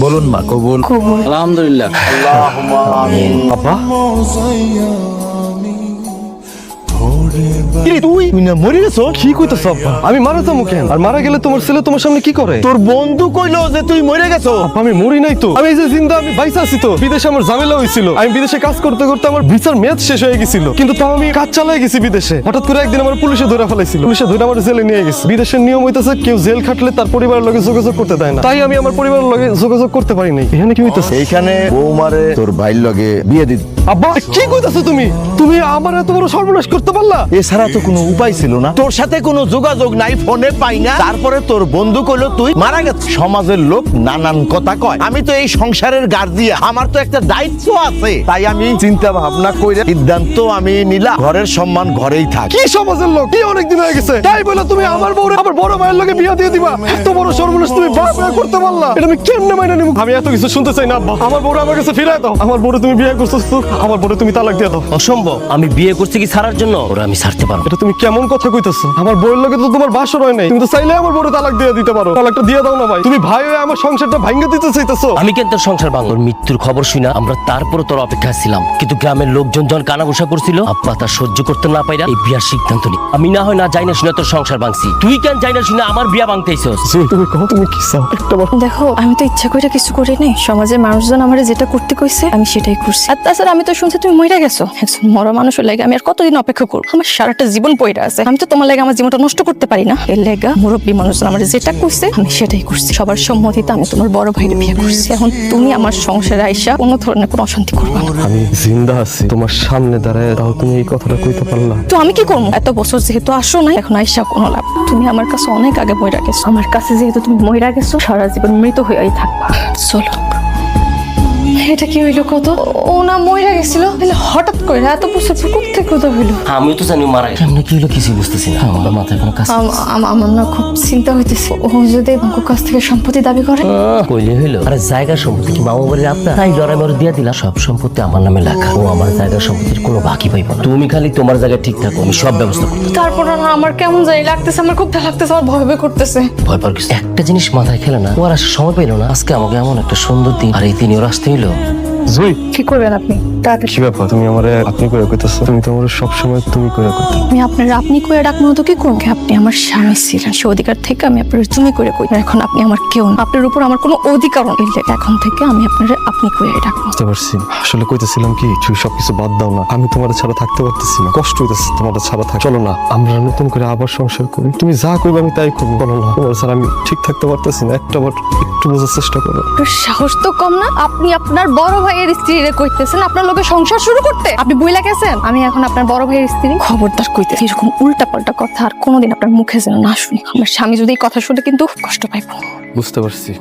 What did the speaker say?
বলুন মা কবুল। আলহামদুলিল্লাহ। আল্লাহুম্মা আমিন। আপা তুই না মরে গেছো? কি কইতেছ আপা? আমি মারা যাবো কেন? আর মারা গেলে তোমার ছেলে তোমার সামনে কি করে? তোর বন্ধু কইলো যে তুই মরে গেছো। আপা আমি মরি নাই তো, আমি এই যে জিন্দা, আমি বাইসা আছি তো। বিদেশে আমার ঝামেলা হয়েছিল, আমি বিদেশে কাজ করতে করতে আমার ভিসার মেয়াদ শেষ হয়ে গেছিল, কিন্তু তাও আমি কাজ চালাই গেছি বিদেশে। হঠাৎ করে একদিন আমার পুলিশে ধরে ফেলাইছিল, পুলিশে ধরে আমার জেলে নিয়ে গেছে। বিদেশের নিয়ম হইতেছে কেউ জেল খাটলে তার পরিবারের লগে যোগাযোগ করতে দেয় না, তাই আমি আমার পরিবারের লগে যোগাযোগ করতে পারি নাই। এখানে কি হইতেছে? এইখানে বৌমারে তোর ভাইয়ের লগে বিয়ে দিত। আব্বা কি কইতাছো তুমি? তুমি আমার এত বড় সর্বনাশ করতে পারলা? এছাড়া তো কোনো উপায় ছিল না, তোর সাথে কোনো যোগাযোগ নাই, ফোনে পাই না। তারপরে তোর বন্ধু কইলো তুই মারা গেছিস। সমাজের লোক নানান কথা কয়, আমি তো এই সংসারের গার্জিয়া, আমার তো একটা দায়িত্ব আছে। তাই আমি চিন্তা ভাবনা করে সিদ্ধান্ত আমি নিলাম ঘরের সম্মান ঘরেই থাক। কি সমাজের লোক? কি অনেকদিন হয়ে গেছে, তাই বলে তুমি আমার বউরে আমার বড় ভাইয়ের লগে বিয়ে দিয়ে দিবা? এত বড় সর্বনাশ তুমি বাপ হয়ে করতে পারলা? এটা আমি কেমনে মাইনা নিব? আমি এত কিছু শুনতে চাই না আব্বা, আমার বউরে আমার কাছে ফিরায় দাও। আমার বউরে তুমি বিয়ে করছো তো, আমার বউরে তুমি তালাক দিয়ে দাও। অসম্ভব, আমি বিয়ে করছি কি ছাড়ার জন্য? ওরা আমি ছাড়তে পারবো। এটা তুমি কেমন কথা কইতেছো? আমার বউয়ের লগে তো তোমার বাসর হয় নাই, তুমি তো চাইলে আমার বউরে তালাক দিয়ে দিতে পারো। তালাকটা দিয়ে দাও না ভাই, তুমি ভাই হয়ে আমার সংসারটা ভাঙিয়ে দিতে চাইতেছো। আমি কেন তোর সংসার ভাঙব? তোর মৃত্যুর খবর শুনা আমরা তারপরে তোর অপেক্ষা ছিলাম, কিন্তু গ্রামের লোকজন যখন কানাঘুষা করছিল, আব্বা তা সহ্য করতে না পাইরা এই বিয়ার সিদ্ধান্ত নি। আমি না হয় না যাই না শুনে তোর সংসার ভাঙছি, তুই কেন যাই না শুনে আমার বিয়া ভাঙতেইছস? তুমি কও তুমি কি চাও? একটা বার দেখো, আমি তো ইচ্ছা করে কিছু করি নাই। সমাজের মানুষজন আমার যেটা করতে কইছে আমি সেটাই করছি। আর তাছাড়া আমি তো শুনছি তুমি মইরা গেছো। একজন মরা মানুষের লাগে আমি আর কতদিন অপেক্ষা করবো? আমার সারাটা জীবন পইরা আছে, আমি তো তোমার লাগে আমার জীবনটা নষ্ট করতে পারি না। এর লেগা মুরব্বী মানুষজন আমার যেটা কইছে আমি সেটাই করছি। সবার সম্মতিতে আমি তোমার বড় ভাইরে বিয়ে করছি। এখন তুমি আমার সংসারে আইসা কোনো ধরনের কোনো অশান্তি করবা না। আমি জিন্দা আছি, তোমার সামনে দাঁড়ায় তাও তুমি এই কথাটা কইতে পারলা? তো আমি কি করবো? এত বছর যেহেতু আসো নাই, এখন আইসা কোনো লাভ। তুমি আমার কাছে অনেক আগে মইরা গেছো, আমার কাছে যেহেতু তুমি মইরা গেছো, সারা জীবন মৃত হয়েই থাকবা। চলো। এটা কি হইলো? কত ও না মইরা গেছিল, তাহলে হঠাৎ করে এত বছর পর কোথেকে কথা হইলো? আমিও তো জানি ও মারা গেছে। কেমনে কি হলো কিছু বুঝতেছি না, আমার মাথায় কোনো কাজ আমার না খুব চিন্তা হইতেছে, ও যদি আমার কাছ থেকে সম্পত্তি দাবি করে। কইলে হইলো? আরে জায়গার সম্পত্তি কি মামা বাড়ির আপনার? তাই লড়াই মরে দিয়া দিলা, সব সম্পত্তি আমার নামে লেখা। ও আমার জায়গার সম্পত্তির কোনো বাকি পাইব না। তুমি খালি তোমার জায়গায় ঠিক থাকো, আমি সব ব্যবস্থা করতে। তারপর না আমার কেমন জানি লাগতেছে, আমার খুব ভয় লাগতেছে, আমার ভয় ভয় করতেছে। ভয় পাওয়ার কিছু, একটা জিনিস মাথায় খেলে না, ও আর আসার সময় পেলো না। আজকে আমাকে এমন একটা সুন্দর দিন, আর এই দিন ওর আসতে হইলো। জুই কি করবেন আপনি? তাড়াতাড়ি। কি ব্যাপার? তুমি আমারে আপনি করে কইতেছো? তুমি তো আমারে সবসময় তুমি করে কইতে। আমি আপনার আপনি করে ডাকবো তো কি করবো? আপনি আমার স্বামী ছিলেন, সে অধিকার থেকে আমি আপনার তুমি করে কই। এখন আপনি আমার কেউ না, আপনার উপর আমার কোনো অধিকার নেই। এখন থেকে আমি আপনার আপনি করে ডাকবো। বুঝতে পারছি, আসলে কইতেছিলাম কি, তুমি সবকিছু বাদ দাও না, আমি তোমার ছাড়া থাকতে পারতেছি না, কষ্ট হইতেছে তোমার ছাড়া থাক। চলো না আমরা নতুন করে আবার সংসার করি, তুমি যা করবে আমি তাই করবো। চলো না, তোমার ছাড়া আমি ঠিক থাকতে পারতেছি না, একটু বোঝার চেষ্টা করো। আপনার সাহস তো কম না, আপনি আপনার বড় ভাইয়ের স্ত্রীরে কইতেছেন আপনার লোকে সংসার শুরু করতে। আপনি বইলা গেছেন আমি এখন আপনার বড় ভাইয়ের স্ত্রী। খবরদার কইতে এরকম উল্টা পাল্টা কথা আর কোনোদিন আপনার মুখে যেন না শুনি। আমার স্বামী যদি এই কথা শুনে কিন্তু কষ্ট পাইব। বুঝতে পারছি,